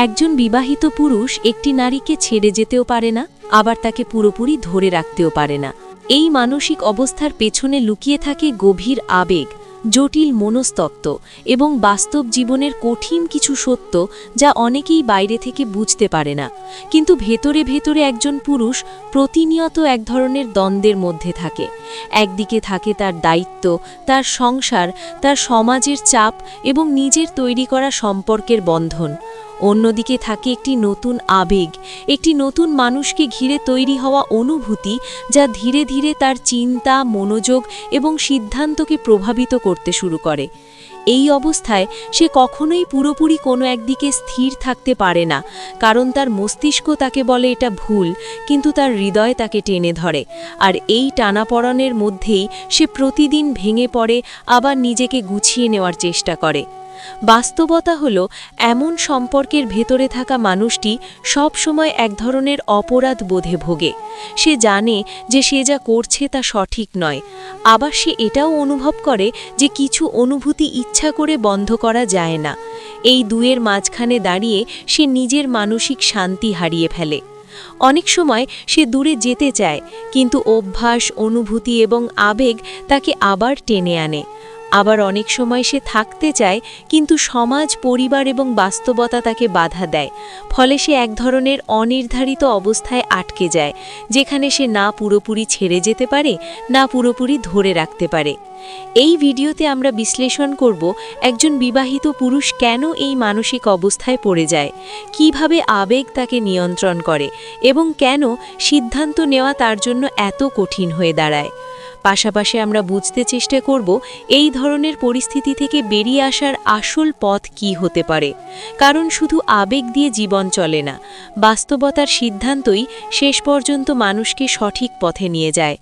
একজন বিবাহিত পুরুষ একটি নারীকে ছেড়ে যেতেও পারে না, আবার তাকে পুরোপুরি ধরে রাখতেও পারে না। এই মানসিক অবস্থার পেছনে লুকিয়ে থাকে গভীর আবেগ, জটিল মনস্তত্ত্ব এবং বাস্তব জীবনের কঠিন কিছু সত্য, যা অনেকেই বাইরে থেকে বুঝতে পারে না। কিন্তু ভেতরে ভেতরে একজন পুরুষ প্রতিনিয়ত এক ধরনের দ্বন্দ্বের মধ্যে থাকে। একদিকে থাকে তার দায়িত্ব, তার সংসার, তার সমাজের চাপ এবং নিজের তৈরি করা সম্পর্কের বন্ধন। অন্যদিকে থাকে একটি নতুন আবেগ, একটি নতুন মানুষকে ঘিরে তৈরি হওয়া অনুভূতি, যা ধীরে ধীরে তার চিন্তা, মনোযোগ এবং সিদ্ধান্তকে প্রভাবিত করতে শুরু করে। এই অবস্থায় সে কখনোই পুরোপুরি কোনো একদিকে স্থির থাকতে পারে না, কারণ তার মস্তিষ্ক তাকে বলে এটা ভুল, কিন্তু তার হৃদয় তাকে টেনে ধরে। আর এই টানাপড়নের মধ্যেই সে প্রতিদিন ভেঙে পড়ে, আবার নিজেকে গুছিয়ে নেওয়ার চেষ্টা করে। বাস্তবতা হলো, এমন সম্পর্কের ভেতরে থাকা মানুষটি সব সময় এক ধরনের অপরাধ বোধে ভোগে। সে জানে যে সে যা করছে তা সঠিক নয়, আবার সে এটাও অনুভব করে যে কিছু অনুভূতি ইচ্ছা করে বন্ধ করা যায় না। এই দুয়ের মাঝখানে দাঁড়িয়ে সে নিজের মানসিক শান্তি হারিয়ে ফেলে। অনেক সময় সে দূরে যেতে চায়, কিন্তু অভ্যাস, অনুভূতি এবং আবেগ তাকে আবার টেনে আনে। আবার অনেক সময় সে থাকতে চায়, কিন্তু সমাজ, পরিবার এবং বাস্তবতা তাকে বাধা দেয়। ফলে সে এক ধরনের অনির্ধারিত অবস্থায় আটকে যায়, যেখানে সে না পুরোপুরি ছেড়ে যেতে পারে, না পুরোপুরি ধরে রাখতে পারে। এই ভিডিওতে আমরা বিশ্লেষণ করব একজন বিবাহিত পুরুষ কেন এই মানসিক অবস্থায় পড়ে যায়, কিভাবে আবেগ তাকে নিয়ন্ত্রণ করে এবং কেন সিদ্ধান্ত নেওয়া তার জন্য এত কঠিন হয়ে দাঁড়ায়। পাশাপাশি আমরা বুঝতে চেষ্টা করব এই ধরনের পরিস্থিতি থেকে বেরিয়ে আসার আসল পথ কী হতে পারে। কারণ শুধু আবেগ দিয়ে জীবন চলে না, বাস্তবতার সিদ্ধান্তই শেষ পর্যন্ত মানুষকে সঠিক পথে নিয়ে যায়।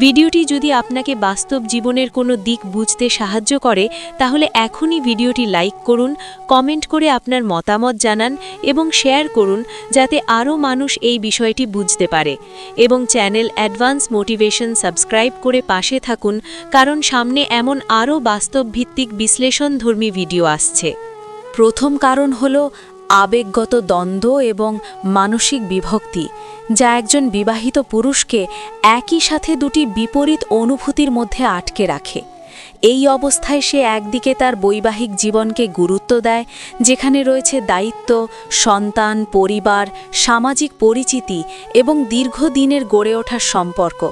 ভিডিওটি যদি আপনাকে বাস্তব জীবনের কোনো দিক বুঝতে সাহায্য করে, তাহলে এখনই ভিডিওটি লাইক করুন, কমেন্ট করে আপনার মতামত জানান এবং শেয়ার করুন, যাতে আরও মানুষ এই বিষয়টি বুঝতে পারে। এবং চ্যানেল অ্যাডভান্স মোটিভেশন সাবস্ক্রাইব করে পাশে থাকুন, কারণ সামনে এমন আরও বাস্তবভিত্তিক বিশ্লেষণধর্মী ভিডিও আসছে। প্রথম কারণ হল আবেগগত দ্বন্দ্ব এবং মানসিক বিভক্তি, যা একজন বিবাহিত পুরুষকে একই সাথে দুটি বিপরীত অনুভূতির মধ্যে আটকে রাখে। এই অবস্থায় সে একদিকে তার বৈবাহিক জীবনকে গুরুত্ব দেয়, যেখানে রয়েছে দায়িত্ব, সন্তান, পরিবার, সামাজিক পরিচিতি এবং দীর্ঘদিনের গড়ে ওঠার সম্পর্ক।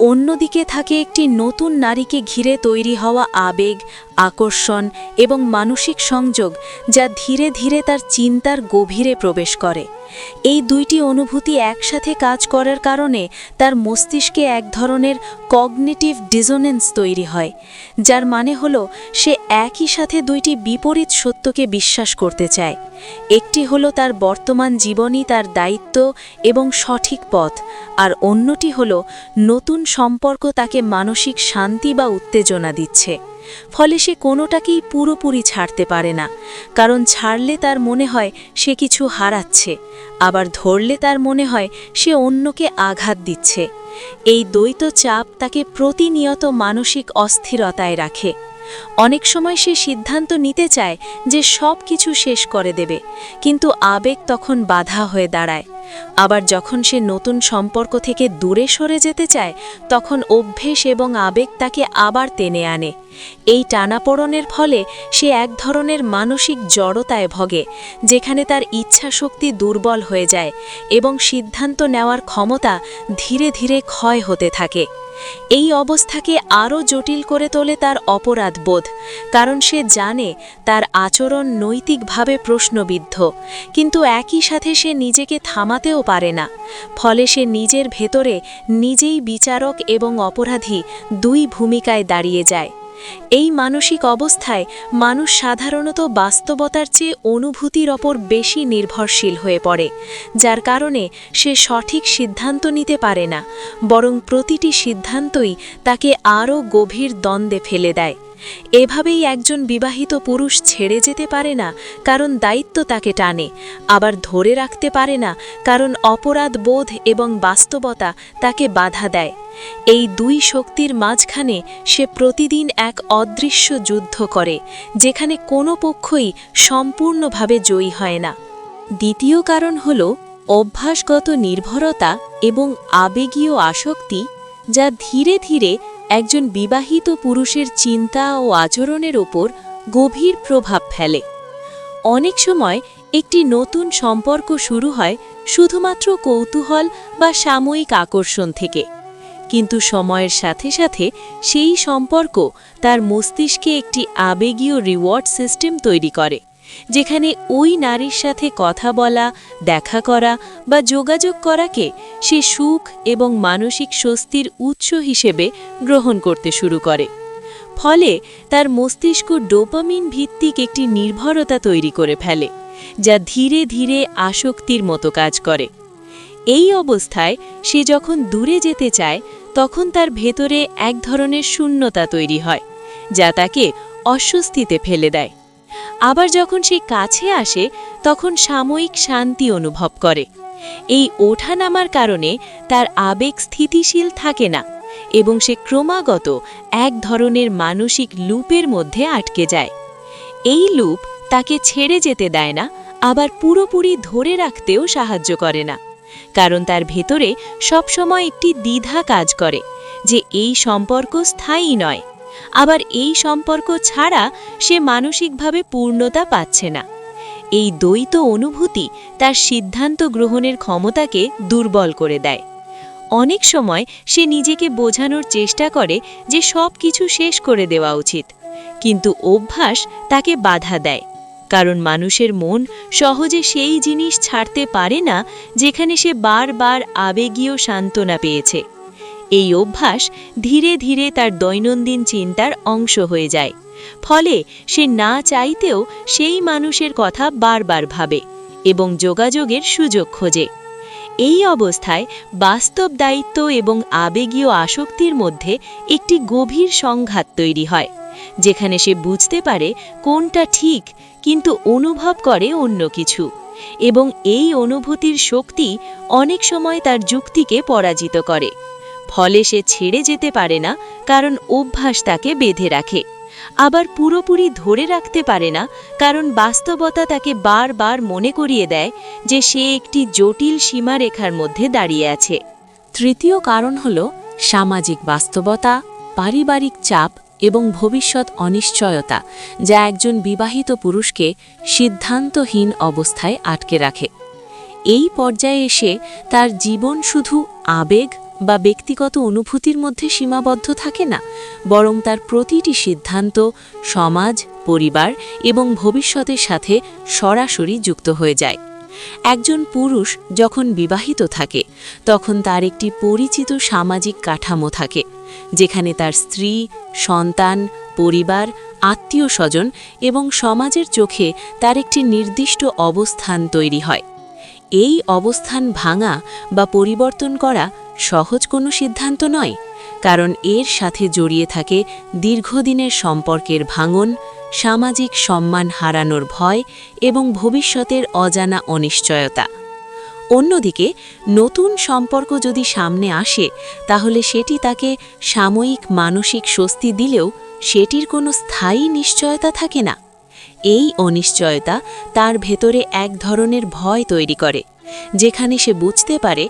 অন্যদিকে থাকে একটি নতুন নারীকে ঘিরে তৈরি হওয়া আবেগ, আকর্ষণ এবং মানসিক সংযোগ, যা ধীরে ধীরে তার চিন্তার গভীরে প্রবেশ করে। এই দুইটি অনুভূতি একসাথে কাজ করার কারণে তার মস্তিষ্কে এক ধরনের কগনিটিভ ডিসোনেন্স তৈরি হয়, যার মানে হলো সে একই সাথে দুইটি বিপরীত সত্যকে বিশ্বাস করতে চায়। একটি হলো তার বর্তমান জীবনই তার দায়িত্ব এবং সঠিক পথ, আর অন্যটি হলো নতুন সম্পর্ক তাকে মানসিক শান্তি বা উত্তেজনা দিচ্ছে। ফলে সে কোনোটাকেই পুরোপুরি ছাড়তে পারে না, কারণ ছাড়লে তার মনে হয় সে কিছু হারাচ্ছে, আবার ধরলে তার মনে হয় সে অন্যকে আঘাত দিচ্ছে। এই দ্বৈত চাপ তাকে প্রতিনিয়ত মানসিক অস্থিরতায় রাখে। অনেক সময় সে সিদ্ধান্ত নিতে চায় যে সব কিছু শেষ করে দেবে, কিন্তু আবেগ তখন বাধা হয়ে দাঁড়ায়। আবার যখন সে নতুন সম্পর্ক থেকে দূরে সরে যেতে চায়, তখন অভ্যেস এবং আবেগ তাকে আবার টেনে আনে। এই টানাপোড়েনের ফলে সে এক ধরনের মানসিক জড়তায় ভোগে, যেখানে তার ইচ্ছাশক্তি দুর্বল হয়ে যায় এবং সিদ্ধান্ত নেওয়ার ক্ষমতা ধীরে ধীরে ক্ষয় হতে থাকে। এই অবস্থাকে আরও জটিল করে তোলে তার অপরাধবোধ, কারণ সে জানে তার আচরণ নৈতিকভাবে প্রশ্নবিদ্ধ, কিন্তু একই সাথে সে নিজেকে থামাতেও পারে না। ফলে সে নিজের ভেতরে নিজেই বিচারক এবং অপরাধী দুই ভূমিকায় দাঁড়িয়ে যায়। এই মানসিক অবস্থায় মানুষ সাধারণত বাস্তবতার চেয়ে অনুভূতির ওপর বেশি নির্ভরশীল হয়ে পড়ে, যার কারণে সে সঠিক সিদ্ধান্ত নিতে পারে না, বরং প্রতিটি সিদ্ধান্তই তাকে আরও গভীর দ্বন্দ্বে ফেলে দেয়। এভাবেই একজন বিবাহিত পুরুষ ছেড়ে যেতে পারে না, কারণ দায়িত্ব তাকে টানে, আবার ধরে রাখতে পারে না, কারণ অপরাধ বোধ এবং বাস্তবতা তাকে বাধা দেয়। এই দুই শক্তির মাঝখানে সে প্রতিদিন এক অদৃশ্য যুদ্ধ করে, যেখানে কোনো পক্ষই সম্পূর্ণভাবে জয়ী হয় না। দ্বিতীয় কারণ হল অভ্যাসগত নির্ভরতা এবং আবেগীয় আসক্তি, যা ধীরে ধীরে একজন বিবাহিত পুরুষের চিন্তা ও আচরণের ওপর গভীর প্রভাব ফেলে। অনেক সময় একটি নতুন সম্পর্ক শুরু হয় শুধুমাত্র কৌতূহল বা সাময়িক আকর্ষণ থেকে, কিন্তু সময়ের সাথে সাথে সেই সম্পর্ক তার মস্তিষ্কে একটি আবেগীয় রিওয়ার্ড সিস্টেম তৈরি করে, যেখানে ওই নারীর সাথে কথা বলা, দেখা করা বা যোগাযোগ করাকে সে সুখ এবং মানসিক স্বস্তির উৎস হিসেবে গ্রহণ করতে শুরু করে। ফলে তার মস্তিষ্ক ডোপামিন ভিত্তিক একটি নির্ভরতা তৈরি করে ফেলে, যা ধীরে ধীরে আসক্তির মতো কাজ করে। এই অবস্থায় সে যখন দূরে যেতে চায়, তখন তার ভেতরে এক ধরনের শূন্যতা তৈরি হয়, যা তাকে অস্বস্তিতে ফেলে দেয়। আবার যখন সে কাছে আসে, তখন সাময়িক শান্তি অনুভব করে। এই ওঠানামার কারণে তার আবেগ স্থিতিশীল থাকে না এবং সে ক্রমাগত এক ধরনের মানসিক লুপের মধ্যে আটকে যায়। এই লুপ তাকে ছেড়ে যেতে দেয় না, আবার পুরোপুরি ধরে রাখতেও সাহায্য করে না, কারণ তার ভেতরে সবসময় একটি দ্বিধা কাজ করে যে এই সম্পর্ক স্থায়ী নয়, আবার এই সম্পর্ক ছাড়া সে মানসিকভাবে পূর্ণতা পাচ্ছে না। এই দ্বৈত অনুভূতি তার সিদ্ধান্ত গ্রহণের ক্ষমতাকে দুর্বল করে দেয়। অনেক সময় সে নিজেকে বোঝানোর চেষ্টা করে যে সব কিছু শেষ করে দেওয়া উচিত, কিন্তু অভ্যাস তাকে বাধা দেয়, কারণ মানুষের মন সহজে সেই জিনিস ছাড়তে পারে না যেখানে সে বারবার আবেগীয় সান্ত্বনা পেয়েছে। এই অভ্যাস ধীরে ধীরে তার দৈনন্দিন চিন্তার অংশ হয়ে যায়, ফলে সে না চাইতেও সেই মানুষের কথা বারবার ভাবে এবং যোগাযোগের সুযোগ খোঁজে। এই অবস্থায় বাস্তব দায়িত্ব এবং আবেগীয় আসক্তির মধ্যে একটি গভীর সংঘাত তৈরি হয়, যেখানে সে বুঝতে পারে কোনটা ঠিক, কিন্তু অনুভব করে অন্য কিছু, এবং এই অনুভূতির শক্তি অনেক সময় তার যুক্তিকে পরাজিত করে। ফলে সে ছেড়ে যেতে পারে না, কারণ অভ্যাস তাকে বেঁধে রাখে। আবার পুরোপুরি ধরে রাখতে পারে না, কারণ বাস্তবতা তাকে বারবার মনে করিয়ে দেয় যে সে একটি জটিল সীমারেখার মধ্যে দাঁড়িয়ে আছে। তৃতীয় কারণ হল সামাজিক বাস্তবতা, পারিবারিক চাপ এবং ভবিষ্যৎ অনিশ্চয়তা, যা একজন বিবাহিত পুরুষকে সিদ্ধান্তহীন অবস্থায় আটকে রাখে। এই পর্যায়ে এসে তার জীবন শুধু আবেগ বা ব্যক্তিগত অনুভূতির মধ্যে সীমাবদ্ধ থাকে না, বরং তার প্রতিটি সিদ্ধান্ত সমাজ, পরিবার এবং ভবিষ্যতের সাথে সরাসরি যুক্ত হয়ে যায়। একজন পুরুষ যখন বিবাহিত থাকে, তখন তার একটি পরিচিত সামাজিক কাঠামো থাকে, যেখানে তার স্ত্রী, সন্তান, পরিবার, আত্মীয়স্বজন এবং সমাজের চোখে তার একটি নির্দিষ্ট অবস্থান তৈরি হয়। এই অবস্থান ভাঙা বা পরিবর্তন করা সহজ কোনো সিদ্ধান্ত নয়, কারণ এর সাথে জড়িয়ে থাকে দীর্ঘদিনের সম্পর্কের ভাঙন, সামাজিক সম্মান হারানোর ভয় এবং ভবিষ্যতের অজানা অনিশ্চয়তা। অন্যদিকে নতুন সম্পর্ক যদি সামনে আসে, তাহলে সেটি তাকে সাময়িক মানসিক স্বস্তি দিলেও সেটির কোনো স্থায়ী নিশ্চয়তা থাকে না। এই অনিশ্চয়তা তার ভেতরে এক ধরনের ভয় তৈরি করে, যেখানে সে বুঝতে পারে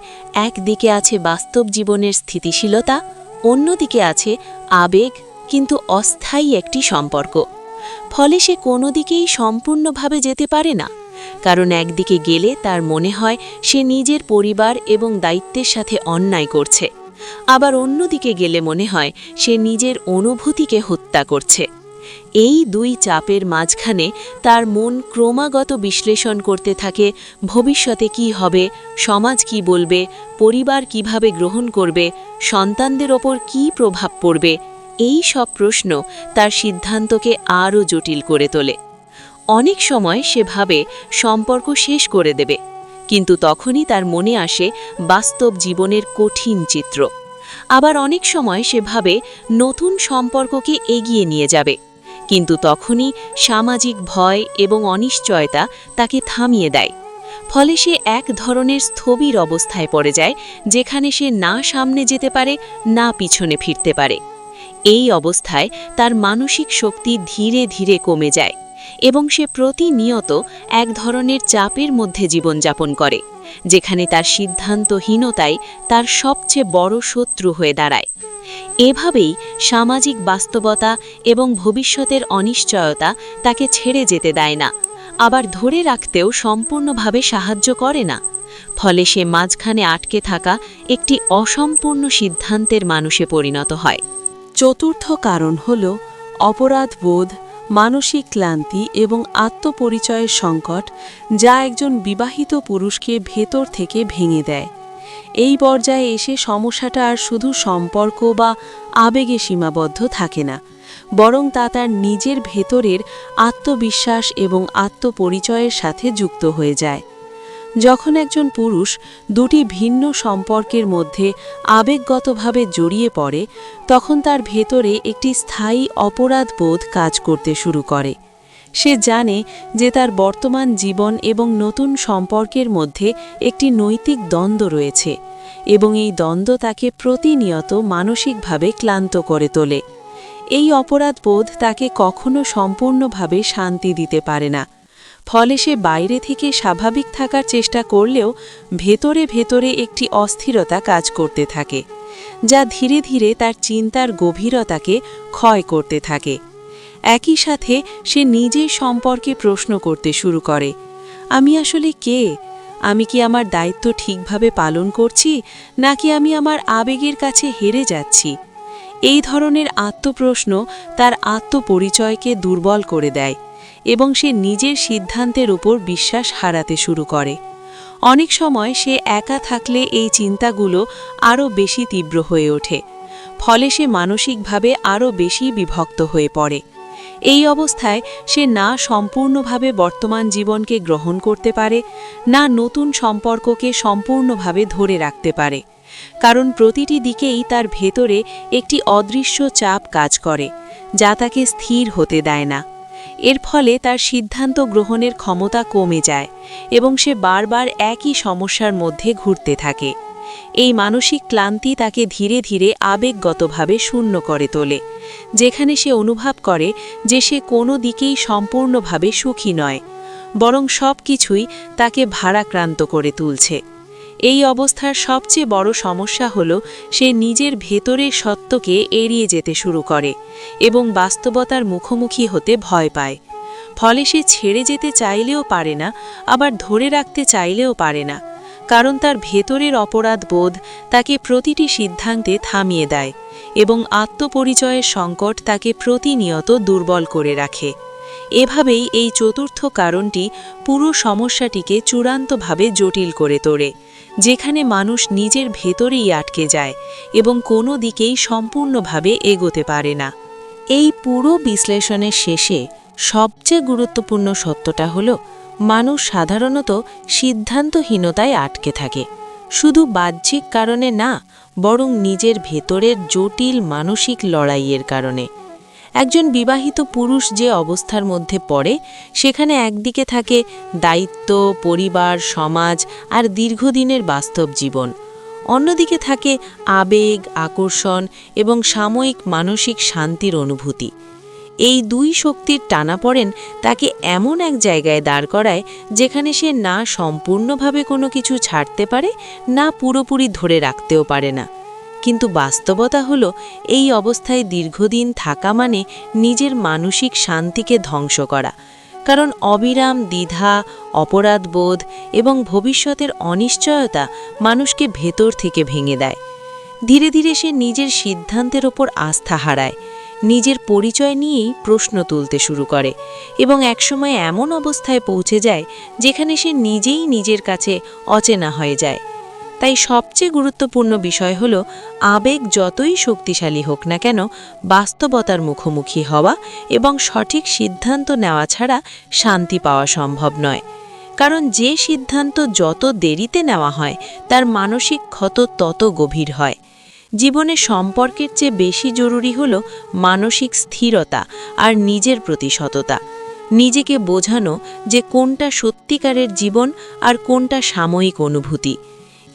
একদিকে আছে বাস্তব জীবনের স্থিতিশীলতা, অন্যদিকে আছে আবেগ কিন্তু অস্থায়ী একটি সম্পর্ক। ফলে সে কোনো দিকেই সম্পূর্ণভাবে যেতে পারে না, কারণ একদিকে গেলে তার মনে হয় সে নিজের পরিবার এবং দায়িত্বের সাথে অন্যায় করছে, আবার অন্যদিকে গেলে মনে হয় সে নিজের অনুভূতিকে হত্যা করছে। এই দুই চাপের মাঝখানে তার মন ক্রমাগত বিশ্লেষণ করতে থাকে ভবিষ্যতে কি হবে, সমাজ কি বলবে, পরিবার কিভাবে গ্রহণ করবে, সন্তানদের ওপর কি প্রভাব পড়বে। এই সব প্রশ্ন তার সিদ্ধান্তকে আরও জটিল করে তোলে। অনেক সময় সে ভাবে সম্পর্ক শেষ করে দেবে, কিন্তু তখনই তার মনে আসে বাস্তব জীবনের কঠিন চিত্র। আবার অনেক সময় সে ভাবে নতুন সম্পর্ককে এগিয়ে নিয়ে যাবে, কিন্তু তখনই সামাজিক ভয় এবং অনিশ্চয়তা তাকে থামিয়ে দেয়। ফলে সে এক ধরনের স্থবির অবস্থায় পড়ে যায়, যেখানে সে না সামনে যেতে পারে, না পিছনে ফিরতে পারে। এই অবস্থায় তার মানসিক শক্তি ধীরে ধীরে কমে যায় এবং সে প্রতিনিয়ত এক ধরনের চাপের মধ্যে জীবনযাপন করে, যেখানে তার সিদ্ধান্তহীনতাই তার সবচেয়ে বড় শত্রু হয়ে দাঁড়ায়। এভাবেই সামাজিক বাস্তবতা এবং ভবিষ্যতের অনিশ্চয়তা তাকে ছেড়ে যেতে দেয় না, আবার ধরে রাখতেও সম্পূর্ণভাবে সাহায্য করে না। ফলে সে মাঝখানে আটকে থাকা একটি অসম্পূর্ণ সিদ্ধান্তের মানুষে পরিণত হয়। চতুর্থ কারণ হল অপরাধবোধ, মানসিক ক্লান্তি এবং আত্মপরিচয়ের সংকট, যা একজন বিবাহিত পুরুষকে ভেতর থেকে ভেঙে দেয়। এই পর্যায়ে এসে সমস্যাটা আর শুধু সম্পর্ক বা আবেগে সীমাবদ্ধ থাকে না, বরং তা তার নিজের ভেতরের আত্মবিশ্বাস এবং আত্মপরিচয়ের সাথে যুক্ত হয়ে যায়। যখন একজন পুরুষ দুটি ভিন্ন সম্পর্কের মধ্যে আবেগগতভাবে জড়িয়ে পড়ে, তখন তার ভেতরে একটি স্থায়ী অপরাধবোধ কাজ করতে শুরু করে। সে জানে যে তার বর্তমান জীবন এবং নতুন সম্পর্কের মধ্যে একটি নৈতিক দ্বন্দ্ব রয়েছে, এবং এই দ্বন্দ্ব তাকে প্রতিনিয়ত মানসিকভাবে ক্লান্ত করে তোলে। এই অপরাধবোধ তাকে কখনো সম্পূর্ণভাবে শান্তি দিতে পারে না। ফলে সে বাইরে থেকে স্বাভাবিক থাকার চেষ্টা করলেও ভেতরে ভেতরে একটি অস্থিরতা কাজ করতে থাকে, যা ধীরে ধীরে তার চিন্তার গভীরতাকে ক্ষয় করতে থাকে। একই সাথে সে নিজের সম্পর্কে প্রশ্ন করতে শুরু করে, আমি আসলে কে? আমি কি আমার দায়িত্ব ঠিকভাবে পালন করছি, নাকি আমি আমার আবেগের কাছে হেরে যাচ্ছি? এই ধরনের আত্মপ্রশ্ন তার আত্মপরিচয়কে দুর্বল করে দেয় এবং সে নিজের সিদ্ধান্তের উপর বিশ্বাস হারাতে শুরু করে। অনেক সময় সে একা থাকলে এই চিন্তাগুলো আরও বেশি তীব্র হয়ে ওঠে, ফলে সে মানসিকভাবে আরও বেশি বিভক্ত হয়ে পড়ে। এই অবস্থায় সে না সম্পূর্ণভাবে বর্তমান জীবনকে গ্রহণ করতে পারে, না নতুন সম্পর্ককে সম্পূর্ণভাবে ধরে রাখতে পারে, কারণ প্রতিটি দিকেই তার ভেতরে একটি অদৃশ্য চাপ কাজ করে, যা তাকে স্থির হতে দেয় না। এর ফলে তার সিদ্ধান্ত গ্রহণের ক্ষমতা কমে যায় এবং সে বারবার একই সমস্যার মধ্যে ঘুরতে থাকে। এই মানসিক ক্লান্তি তাকে ধীরে ধীরে আবেগগতভাবে শূন্য করে তোলে, যেখানে সে অনুভব করে যে সে কোনো দিকেই সম্পূর্ণভাবে সুখী নয়, বরং সব কিছুই তাকে ভারাক্রান্ত করে তুলছে। এই অবস্থার সবচেয়ে বড় সমস্যা হল সে নিজের ভেতরের সত্যকে এড়িয়ে যেতে শুরু করে এবং বাস্তবতার মুখোমুখি হতে ভয় পায়। ফলে সে ছেড়ে যেতে চাইলেও পারে না, আবার ধরে রাখতে চাইলেও পারে না, কারণ তার ভেতরের অপরাধবোধ তাকে প্রতিটি সিদ্ধান্তে থামিয়ে দেয় এবং আত্মপরিচয়ের সংকট তাকে প্রতিনিয়ত দুর্বল করে রাখে। এভাবেই এই চতুর্থ কারণটি পুরো সমস্যাটিকে চূড়ান্তভাবে জটিল করে তোলে, যেখানে মানুষ নিজের ভেতরেই আটকে যায় এবং কোনো দিকেই সম্পূর্ণভাবে এগোতে পারে না। এই পুরো বিশ্লেষণের শেষে সবচেয়ে গুরুত্বপূর্ণ সত্যটা হলো, মানুষ সাধারণত সিদ্ধান্তহীনতায় আটকে থাকে, শুধু বাহ্যিক কারণে না, বরং নিজের ভেতরের জটিল মানসিক লড়াইয়ের কারণে। একজন বিবাহিত পুরুষ যে অবস্থার মধ্যে পড়ে, সেখানে একদিকে থাকে দায়িত্ব, পরিবার, সমাজ আর দীর্ঘদিনের বাস্তব জীবন, অন্যদিকে থাকে আবেগ, আকর্ষণ এবং সাময়িক মানসিক শান্তির অনুভূতি। এই দুই শক্তির টানাপড়েন তাকে এমন এক জায়গায় দাঁড় করায় যেখানে সে না সম্পূর্ণভাবে কোনো কিছু ছাড়তে পারে, না পুরোপুরি ধরে রাখতেও পারে না। কিন্তু বাস্তবতা হলো, এই অবস্থায় দীর্ঘদিন থাকা মানে নিজের মানসিক শান্তিকে ধ্বংস করা, কারণ অবিরাম দ্বিধা, অপরাধবোধ এবং ভবিষ্যতের অনিশ্চয়তা মানুষকে ভেতর থেকে ভেঙে দেয়। ধীরে ধীরে সে নিজের সিদ্ধান্তের ওপর আস্থা হারায়, নিজের পরিচয় নিয়েই প্রশ্ন তুলতে শুরু করে এবং একসময় এমন অবস্থায় পৌঁছে যায় যেখানে সে নিজেই নিজের কাছে অচেনা হয়ে যায়। তাই সবচেয়ে গুরুত্বপূর্ণ বিষয় হলো, আবেগ যতই শক্তিশালী হোক না কেন, বাস্তবতার মুখোমুখি হওয়া এবং সঠিক সিদ্ধান্ত নেওয়া ছাড়া শান্তি পাওয়া সম্ভব নয়। কারণ যে সিদ্ধান্ত যত দেরিতে নেওয়া হয়, তার মানসিক ক্ষত তত গভীর হয়। জীবনে সম্পর্কের চেয়ে বেশি জরুরি হলো মানসিক স্থিরতা আর নিজের প্রতি সততা। নিজেকে বোঝানো যে কোনটা সত্যিকারের জীবন আর কোনটা সাময়িক অনুভূতি।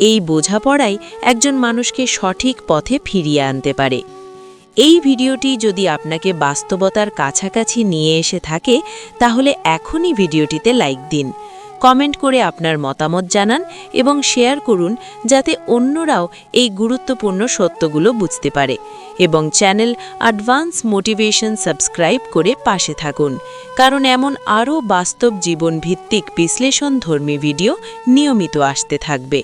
এই বোঝাপড়াই একজন মানুষকে সঠিক পথে ফিরিয়ে আনতে পারে। এই ভিডিওটি যদি আপনাকে বাস্তবতার কাছাকাছি নিয়ে এসে থাকে তাহলে এখনই ভিডিওটিতে লাইক দিন, কমেন্ট করে আপনার মতামত জানান এবং শেয়ার করুন যাতে অন্যরাও এই গুরুত্বপূর্ণ সত্যগুলো বুঝতে পারে, এবং চ্যানেল অ্যাডভান্স মোটিভেশন সাবস্ক্রাইব করে পাশে থাকুন, কারণ এমন আরও বাস্তব জীবনভিত্তিক বিশ্লেষণধর্মী ভিডিও নিয়মিত আসতে থাকবে।